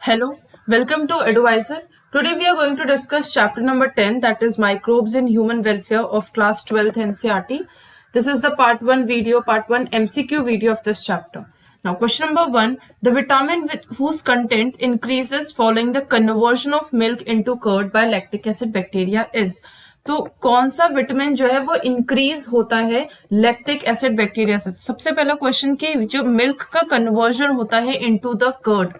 Hello, welcome to Advisor. Today we are going to discuss chapter number 10, that is Microbes in Human Welfare of class 12th NCERT. This is the part 1 MCQ video of this chapter. Now question number 1, the vitamin whose content increases following the conversion of milk into curd by lactic acid bacteria is. तो कौन सा vitamin जो है वो increase होता है lactic acid bacteria से? सबसे पहला क्वेश्चन कि जो मिल्क का कन्वर्जन होता है इनटू द कर्ड,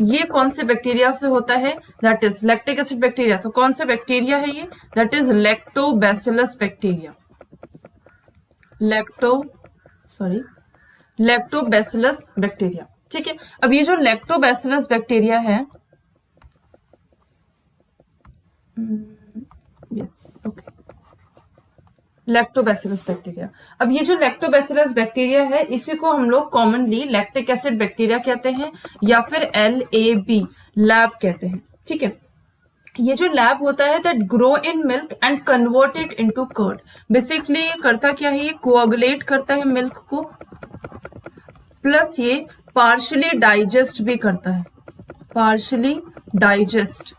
ये कौन से बैक्टीरिया से होता है? That is lactic acid bacteria. तो कौन सा बैक्टीरिया है ये? That is lactobacillus bacteria. Lactobacillus bacteria. ठीक है, अब ये जो लैक्टोबैसिलस बैक्टीरिया है, लैक्टोबैसिलस बैक्टीरिया. अब ये जो लैक्टोबैसिलस बैक्टीरिया है, इसी को हम लोग कॉमनली लैक्टिक एसिड बैक्टीरिया कहते हैं या फिर LAB लैब कहते हैं. ठीक है, ये जो लैब होता है that grow in milk and convert it into curd. Basically ये करता क्या है? ये कोआगुलेट करता है मिल्क को, प्लस ये पार्शली डाइजेस्ट भी करता है, पार्शली डाइजेस्ट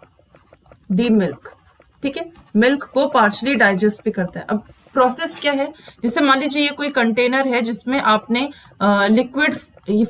द मिल्क. ठीक है, मिल्क को पार्शली डाइजेस्ट भी करता है. अब प्रोसेस क्या है? जैसे मान लीजिए ये कोई कंटेनर है जिसमें आपने लिक्विड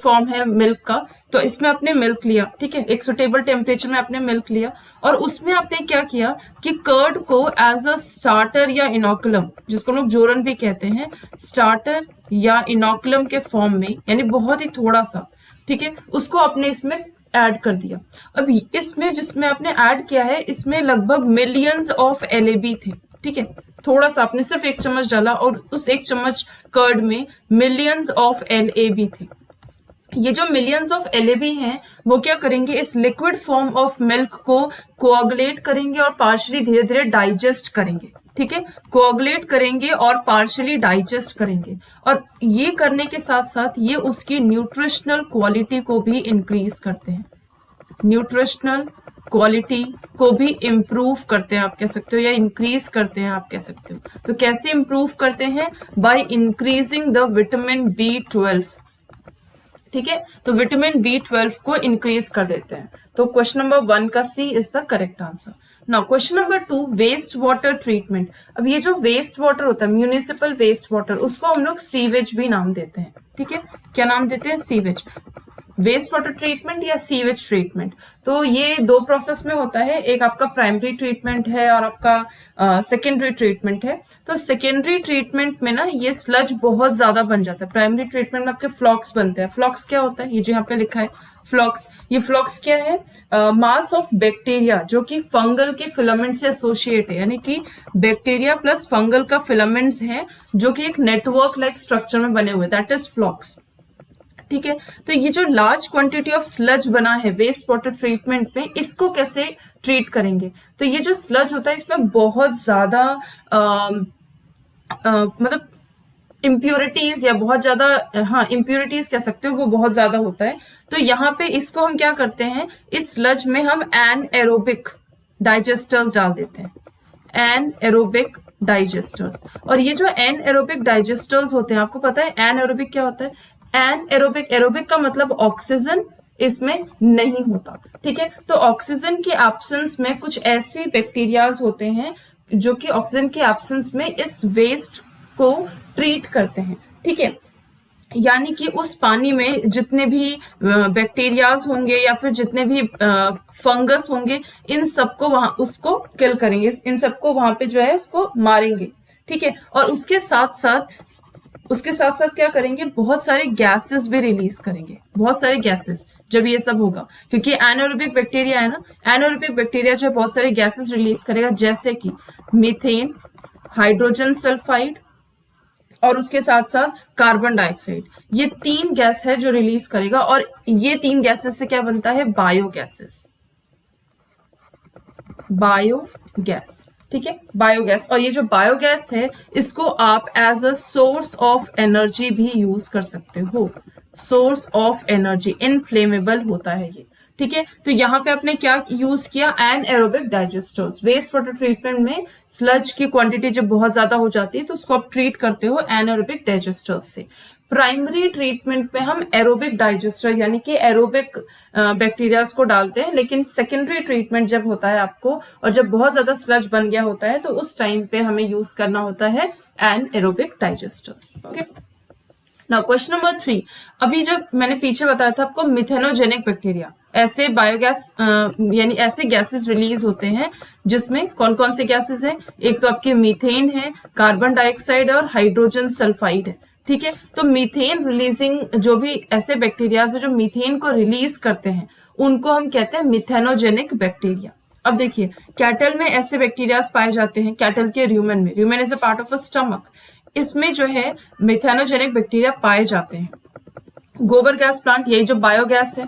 फॉर्म है मिल्क का, तो इसमें आपने मिल्क लिया. ठीक है, एक सुटेबल टेम्परेचर में आपने मिल्क लिया और उसमें आपने क्या किया कि कर्ड को एज अ स्टार्टर या इनोकुलम, जिसको लोग जोरन भी कहते हैं, स्टार्टर या इनोकुलम के फॉर्म में, यानी बहुत ही थोड़ा सा, ठीक है, उसको आपने इसमें ऐड कर दिया. अब इसमें जिसमें आपने ऐड किया है, इसमें लगभग मिलियंस ऑफ LAB थे. ठीक है, थोड़ा सा आपने सिर्फ 1 चम्मच डाला और उस 1 चम्मच कर्ड में मिलियंस ऑफ LAB थे. ये जो मिलियंस ऑफ LAB हैं, वो क्या करेंगे? इस लिक्विड फॉर्म ऑफ मिल्क को कोआगुलेट करेंगे और पार्शली धीरे धीरे डाइजेस्ट करेंगे. ठीक है, कोआगुलेट करेंगे और पार्शली डाइजेस्ट करेंगे, और ये करने के साथ साथ ये उसकी न्यूट्रिशनल क्वालिटी को भी इंक्रीज करते हैं, न्यूट्रिशनल क्वालिटी को भी इम्प्रूव करते हैं, आप कह सकते हो, या इंक्रीज करते हैं, आप कह सकते हो. तो कैसे इम्प्रूव करते हैं? By increasing the vitamin B12. ठीक है, तो विटामिन B12 को इंक्रीज कर देते हैं. तो क्वेश्चन नंबर 1 का C is the correct answer. Now question number 2, waste water treatment. अब ये जो वेस्ट वाटर होता है, म्यूनिसिपल वेस्ट वाटर, उसको हम लोग सीवेज भी नाम देते हैं. ठीक है, क्या नाम देते हैं? सीवेज. वेस्ट वाटर ट्रीटमेंट या सीवेज ट्रीटमेंट. तो ये 2 प्रोसेस में होता है, एक आपका प्राइमरी ट्रीटमेंट है और आपका सेकेंडरी ट्रीटमेंट है. तो सेकेंडरी ट्रीटमेंट में ना ये स्लज बहुत ज्यादा बन जाता है. प्राइमरी ट्रीटमेंट में आपके फ्लॉक्स बनते हैं. फ्लॉक्स क्या होता है? ये जो यहाँ पे लिखा है फ्लॉक्स, ये फ्लॉक्स क्या है? मास ऑफ बैक्टीरिया जो कि फंगल के फिलामेंट से एसोसिएट है, यानी कि बैक्टीरिया प्लस फंगल का फिलामेंट्स हैं जो कि एक नेटवर्क लाइक स्ट्रक्चर में बने हुए, दैट इज फ्लॉक्स. ठीक है, तो ये जो लार्ज क्वांटिटी ऑफ स्लज बना है वेस्ट वाटर ट्रीटमेंट में, इसको कैसे ट्रीट करेंगे? तो ये जो स्लज होता है, इसमें बहुत ज्यादा मतलब इम्प्योरिटीज या बहुत ज्यादा, हाँ इम्प्योरिटीज कह सकते हो, वो बहुत ज्यादा होता है. तो यहाँ पे इसको हम क्या करते हैं? इस स्लज में हम एनएरोबिक डाइजेस्टर्स डाल देते हैं, एनएरोबिक डाइजेस्टर्स. और ये जो एनएरोबिक डाइजेस्टर्स होते हैं, आपको पता है एनएरोबिक क्या होता है? एनएरोबिक, एरोबिक का मतलब ऑक्सीजन इसमें नहीं होता. ठीक है, तो ऑक्सीजन के एब्सेंस में कुछ ऐसे बैक्टीरियाज होते हैं जो कि ऑक्सीजन के एब्सेंस में इस वेस्ट को ट्रीट करते हैं. ठीक है, यानी कि उस पानी में जितने भी बैक्टीरियाज होंगे या फिर जितने भी फंगस होंगे, इन सबको वहां उसको किल करेंगे, इन सबको वहां पे जो है उसको मारेंगे. ठीक है, और उसके साथ साथ क्या करेंगे? बहुत सारे गैसेस भी रिलीज करेंगे, बहुत सारे गैसेस, जब ये सब होगा, क्योंकि एनारोबिक बैक्टीरिया है ना, एनारोबिक बैक्टीरिया जो है बहुत सारे गैसेस रिलीज करेगा, जैसे कि मीथेन, हाइड्रोजन सल्फाइड और उसके साथ साथ कार्बन डाइऑक्साइड. ये 3 गैस है जो रिलीज करेगा, और ये 3 गैसेस से क्या बनता है? Biogases, biogas. ठीक है, बायोगैस. और ये जो बायोगैस है, इसको आप as a source of energy भी यूज कर सकते हो. सोर्स ऑफ एनर्जी, इनफ्लेमेबल होता है ये. ठीक है, तो यहाँ पे आपने क्या यूज किया, एनाएरोबिक डाइजेस्टर्स। वेस्ट वाटर ट्रीटमेंट में स्लज की क्वांटिटी जब बहुत ज्यादा हो जाती है तो उसको आप ट्रीट करते हो एनाएरोबिक डाइजेस्टर्स से। प्राइमरी ट्रीटमेंट में हम एरोबिक डाइजेस्टर यानी कि एरोबिक बैक्टीरियाज को डालते हैं, लेकिन सेकेंडरी ट्रीटमेंट जब होता है आपको और जब बहुत ज्यादा स्लज बन गया होता है तो उस टाइम पे हमें यूज करना होता है anaerobic digesters. Okay, now question number 3। अभी जब मैंने पीछे बताया था आपको मिथेनोजेनिक बैक्टीरिया, ऐसे बायोगैस यानी ऐसे गैसेस रिलीज होते हैं जिसमें कौन कौन से गैसेस हैं, एक तो आपके मीथेन है, कार्बन डाइऑक्साइड और हाइड्रोजन सल्फाइड है। ठीक है, तो मीथेन रिलीजिंग जो भी ऐसे बैक्टीरियाज है जो मीथेन को रिलीज करते हैं उनको हम कहते हैं मिथेनोजेनिक बैक्टीरिया। अब देखिए, कैटल में ऐसे बैक्टीरियाज पाए जाते हैं, कैटल के र्यूमेन में, rumen is a part of a stomach, इसमें जो है मिथेनोजेनिक बैक्टीरिया पाए जाते हैं। गोबर गैस प्लांट, यही जो बायोगैस है,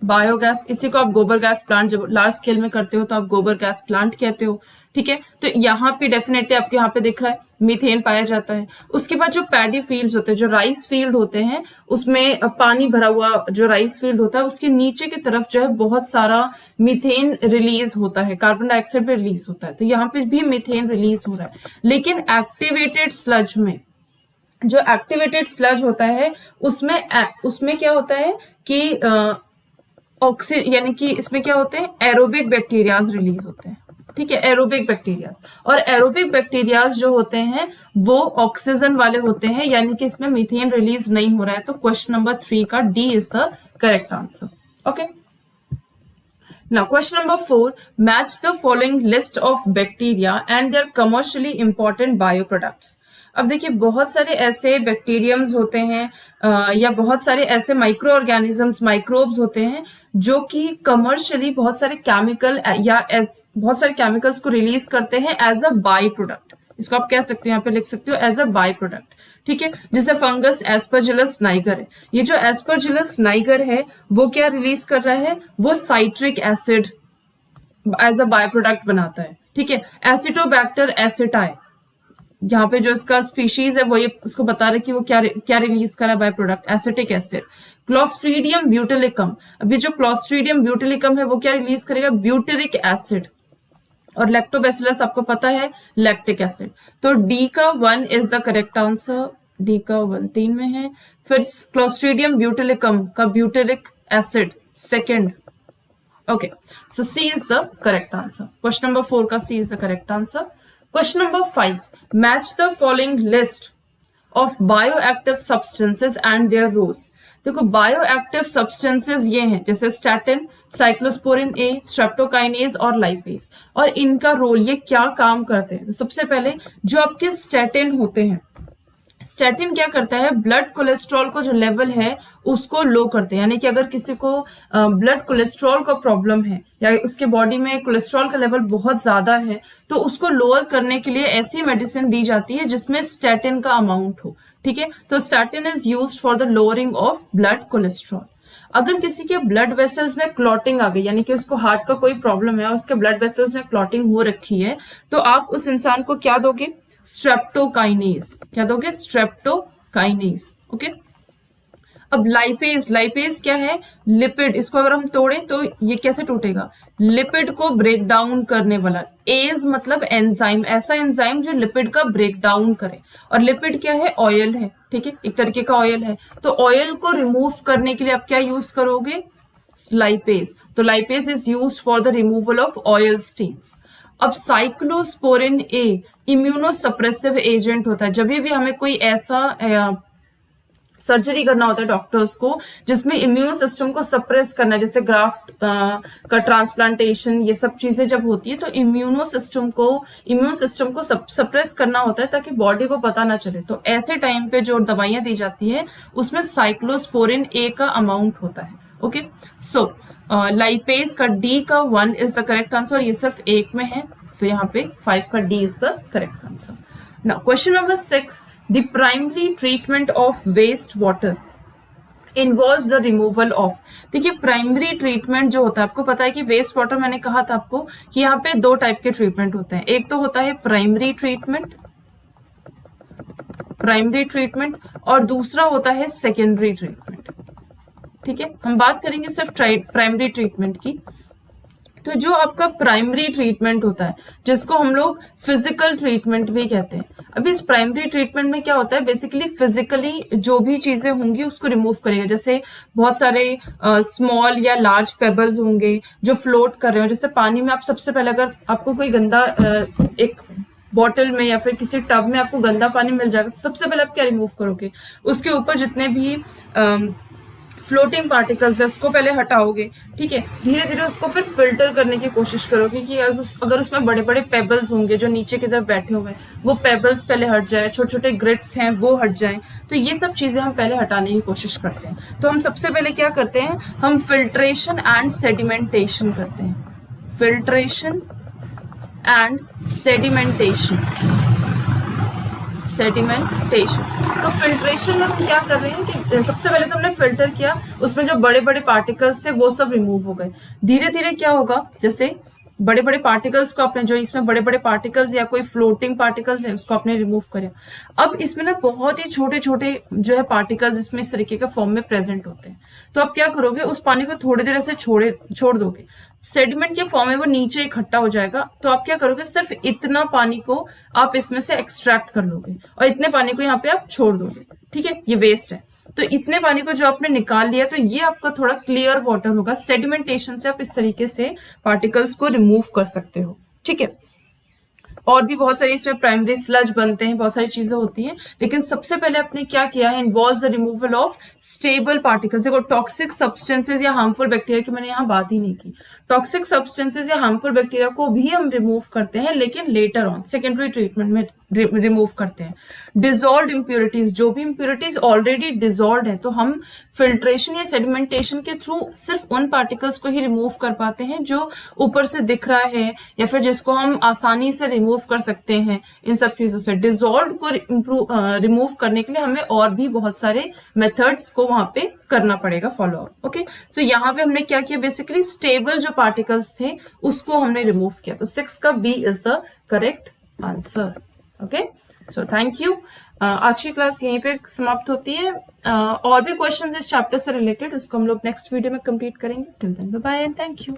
बायोगैस, इसी को आप गोबर गैस प्लांट जब लार्ज स्केल में करते हो तो आप गोबर गैस प्लांट कहते हो। ठीक है, तो यहाँ पे डेफिनेटली आपके यहाँ पे दिख रहा है मीथेन पाया जाता है। उसके बाद जो पैडी फील्ड्स होते हैं, जो राइस फील्ड होते हैं, उसमें पानी भरा हुआ जो राइस फील्ड होता है उसके नीचे की तरफ जो है बहुत सारा मीथेन रिलीज होता है, कार्बन डाइऑक्साइड भी रिलीज होता है, तो यहाँ पे भी मीथेन रिलीज हो रहा है। लेकिन एक्टिवेटेड स्लज में, जो एक्टिवेटेड स्लज होता है उसमें क्या होता है कि यानी कि इसमें क्या होते हैं, एरोबिक बैक्टीरियाज रिलीज होते हैं। ठीक है, एरोबिक बैक्टीरियाज, और एरोबिक बैक्टीरियाज जो होते हैं वो ऑक्सीजन वाले होते हैं, यानी कि इसमें मीथेन रिलीज नहीं हो रहा है। तो क्वेश्चन नंबर 3 का D is the correct answer. Okay, now question number 4, match the following list of bacteria and their commercially important bio products. अब देखिए, बहुत सारे ऐसे बैक्टीरियम्स होते हैं या बहुत सारे ऐसे माइक्रो ऑर्गेनिजम्स, माइक्रोब्स होते हैं जो कि कमर्शियली बहुत सारे केमिकल या बहुत सारे केमिकल्स को रिलीज करते हैं एज अ बाई प्रोडक्ट। इसको आप कह सकते हो, यहाँ पे लिख सकते हो एज अ बाई प्रोडक्ट। ठीक है, जैसे फंगस एस्परजिलस नाइगर है, ये जो एस्परजिलस नाइगर है वो क्या रिलीज कर रहा है, वो citric acid as a by product बनाता है। ठीक है, एसिटोबैक्टर एसिटाई, यहाँ पे जो इसका स्पीशीज है वो ये उसको बता रहे कि वो क्या रिलीज कर रहा है by product, acetic acid. Clostridium butylicum, अभी जो क्लोस्ट्रीडियम ब्यूटिलिकम है वो क्या रिलीज करेगा, ब्यूटेरिक एसिड। और लैक्टोबैसिलस आपको पता है लैक्टिक एसिड। तो डी का 1 is the correct answer, D का 1 3 में है। फिर क्लोस्ट्रीडियम ब्यूटिलिकम का butyric acid second. Okay, so C is the correct answer. Question number 4 का C is the correct answer. Question number 5, match the following list of bioactive substances and their roles. देखो, bioactive substances ये हैं जैसे statin, cyclosporin A, streptokinase और lipase, और इनका role, ये क्या काम करते हैं। तो सबसे पहले जो आपके स्टैटिन होते हैं, स्टैटिन क्या करता है, ब्लड कोलेस्ट्रॉल को जो लेवल है उसको लो करते हैं। यानी कि अगर किसी को ब्लड कोलेस्ट्रॉल का प्रॉब्लम है या उसके बॉडी में कोलेस्ट्रॉल का लेवल बहुत ज्यादा है तो उसको लोअर करने के लिए ऐसी मेडिसिन दी जाती है जिसमें स्टैटिन का अमाउंट हो। ठीक है, तो statin is used for the lowering of blood cholesterol. अगर किसी के ब्लड वेसल्स में क्लॉटिंग आ गई, यानी कि उसको हार्ट का कोई प्रॉब्लम है और उसके ब्लड वेसल्स में क्लॉटिंग हो रखी है, तो आप उस इंसान को क्या दोगे, स्ट्रेप्टोकाइनेज। क्या दोगे, स्ट्रेप्टोकाइनेज। ओके, अब लाइपेज, लाइपेज क्या है, लिपिड, इसको अगर हम तोड़े तो ये कैसे टूटेगा, लिपिड को ब्रेक डाउन करने वाला। एज मतलब एंजाइम, ऐसा एंजाइम जो लिपिड का ब्रेक डाउन करे। और लिपिड क्या है, ऑयल है। ठीक है, एक तरीके का ऑयल है। तो ऑयल को रिमूव करने के लिए आप क्या यूज करोगे, लाइपेज। तो lipase is used for the removal of oil stains. अब साइक्लोस्पोरिन ए इम्यूनोसप्रेसिव एजेंट होता है। जब भी हमें कोई ऐसा सर्जरी करना होता है डॉक्टर्स को जिसमें इम्यून सिस्टम को सप्रेस करना है, जैसे ग्राफ्ट का ट्रांसप्लांटेशन, ये सब चीजें जब होती है तो इम्यून सिस्टम को सप्रेस करना होता है ताकि बॉडी को पता ना चले। तो ऐसे टाइम पे जो दवाइयां दी जाती है उसमें साइक्लोस्पोरिन ए का अमाउंट होता है। ओके, सो लाइपेज का डी का 1 इज द करेक्ट आंसर। ये सिर्फ एक में है तो यहाँ पे 5 का D is the correct answer. Now question number 6, the primary treatment of waste water involves the removal of. देखिए, प्राइमरी ट्रीटमेंट जो होता है, आपको पता है कि वेस्ट वाटर, मैंने कहा था आपको कि यहाँ पे 2 टाइप के ट्रीटमेंट होते हैं। एक तो होता है प्राइमरी ट्रीटमेंट और दूसरा होता है सेकेंडरी ट्रीटमेंट। ठीक है, हम बात करेंगे सिर्फ प्राइमरी ट्रीटमेंट की। तो जो आपका प्राइमरी ट्रीटमेंट होता है जिसको हम लोग फिजिकल ट्रीटमेंट भी कहते हैं, अभी इस प्राइमरी ट्रीटमेंट में क्या होता है, बेसिकली फिजिकली जो भी चीजें होंगी उसको रिमूव करेगा। जैसे बहुत सारे स्मॉल या लार्ज पेबल्स होंगे जो फ्लोट कर रहे हो, जैसे पानी में आप सबसे पहले अगर आपको कोई गंदा एक बॉटल में या फिर किसी टब में आपको गंदा पानी मिल जाएगा, तो सबसे पहले आप क्या रिमूव करोगे, उसके ऊपर जितने भी फ्लोटिंग पार्टिकल्स है उसको पहले हटाओगे। ठीक है, धीरे धीरे उसको फिर फिल्टर करने की कोशिश करोगे कि अगर उसमें बड़े बड़े पेबल्स होंगे जो नीचे की तरफ बैठे हुए हैं, वो पेबल्स पहले हट जाए, छोटे छोटे ग्रिट्स हैं वो हट जाएं। तो ये सब चीजें हम पहले हटाने की कोशिश करते हैं। तो हम सबसे पहले क्या करते हैं, हम फिल्ट्रेशन एंड सेडिमेंटेशन करते हैं। Filtration and sedimentation. तो फिल्ट्रेशन में हम क्या कर रहे हैं कि सबसे पहले तो हमने फिल्टर किया, उसमें जो बड़े बड़े पार्टिकल्स थे वो सब रिमूव हो गए। धीरे धीरे क्या होगा, जैसे बड़े बड़े पार्टिकल्स को आपने, जो इसमें बड़े बड़े पार्टिकल्स या कोई फ्लोटिंग पार्टिकल्स है उसको आपने रिमूव करें। अब इसमें ना बहुत ही छोटे छोटे जो है पार्टिकल्स इसमें इस तरीके का फॉर्म में प्रेजेंट होते हैं। तो आप क्या करोगे, उस पानी को थोड़ी देर ऐसे छोड़ दोगे, सेडिमेंट के फॉर्म में वो नीचे इकट्ठा हो जाएगा। तो आप क्या करोगे, सिर्फ इतना पानी को आप इसमें से एक्सट्रैक्ट कर लोगे और इतने पानी को यहाँ पे आप छोड़ दोगे। ठीक है, ये वेस्ट है। तो इतने पानी को जो आपने निकाल लिया, तो ये आपका थोड़ा क्लियर वाटर होगा। सेडिमेंटेशन से आप इस तरीके से पार्टिकल्स को रिमूव कर सकते हो। ठीक है, और भी बहुत सारी इसमें प्राइमरी स्लज बनते हैं, बहुत सारी चीजें होती हैं, लेकिन सबसे पहले आपने क्या किया है, involves the removal of stable particles. देखो, टॉक्सिक सब्सटेंसेस या हार्मफुल बैक्टीरिया की मैंने यहाँ बात ही नहीं की। टॉक्सिक सब्सटेंसेस या हार्मफुल बैक्टीरिया को भी हम रिमूव करते हैं, लेकिन लेटर ऑन सेकेंडरी ट्रीटमेंट में रिमूव करते हैं। डिजॉल्व इम्प्योरिटीज, जो भी इम्प्योरिटीज ऑलरेडी डिजॉल्व है, तो हम फिल्ट्रेशन या सेडिमेंटेशन के थ्रू सिर्फ उन पार्टिकल्स को ही रिमूव कर पाते हैं जो ऊपर से दिख रहा है या फिर जिसको हम आसानी से रिमूव कर सकते हैं। इन सब चीजों से डिजॉल्व को रिमूव करने के लिए हमें और भी बहुत सारे मेथड्स को वहां पे करना पड़ेगा फॉलो अप। ओके, सो यहाँ पे हमने क्या किया, बेसिकली स्टेबल जो पार्टिकल्स थे उसको हमने रिमूव किया। तो 6 का B is the correct answer. Okay, so thank you. आज की क्लास यहीं पे समाप्त होती है। और भी क्वेश्चंस इस चैप्टर से रिलेटेड उसको हम लोग नेक्स्ट वीडियो में कंप्लीट करेंगे। Till then bye bye and thank you.